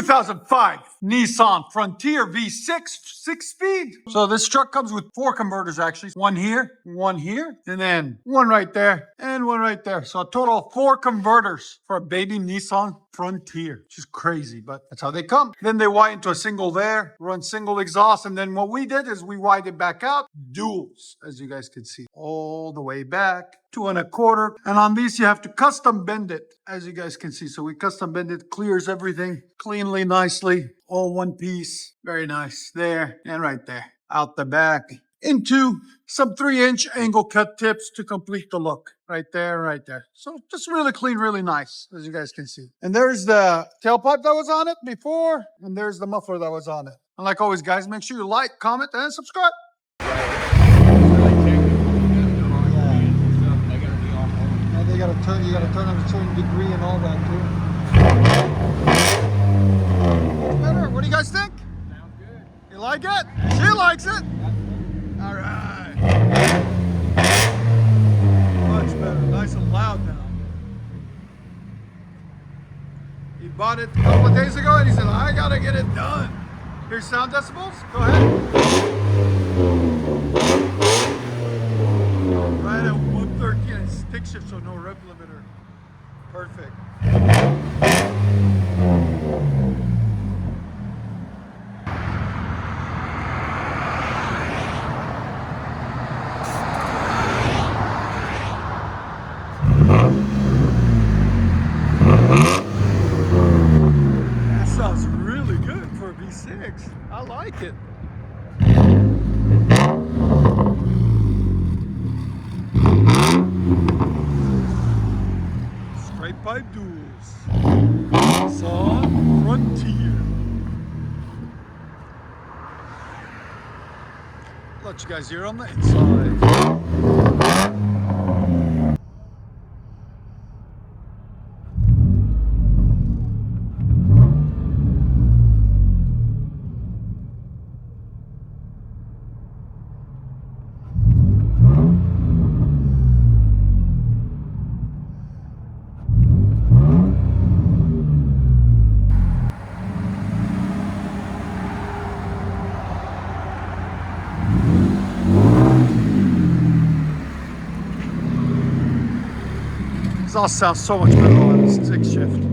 2005 Nissan Frontier V6 6-speed. So this truck comes with 4 converters actually. One here, and then one right there, and one right there. So a total of 4 converters for a baby Nissan Frontier, which is crazy, but that's how they come. Then they wide into a single there, run single exhaust, and then what we did is we widened it back out, duals, as you guys can see, all the way back, 2 1/4. And on these, you have to custom bend it, as you guys can see. So we custom bend it, clears everything cleanly, nicely, all one piece. Very nice there and right there. Out the back into some 3-inch angle cut tips to complete the look. Right there, right there. So just really clean, really nice, as you guys can see. And there's the tailpipe that was on it before, and there's the muffler that was on it. And like always, guys, make sure you like, comment, and subscribe. They gotta turn, you gotta turn on a certain degree and all that too. Better. What do you guys think? Sounds good. You like it? She likes it. All right. Much better. Nice and loud now. He bought it a couple of days ago and he said, I gotta get it done. Here's sound decibels. Go ahead. Right at 113 and stick shift, so no rev limiter. Perfect. That sounds really good for a V6. I like it. Straight pipe duals. Nissan Frontier. Let you guys hear on the inside. This all sounds so much better on the stick shift.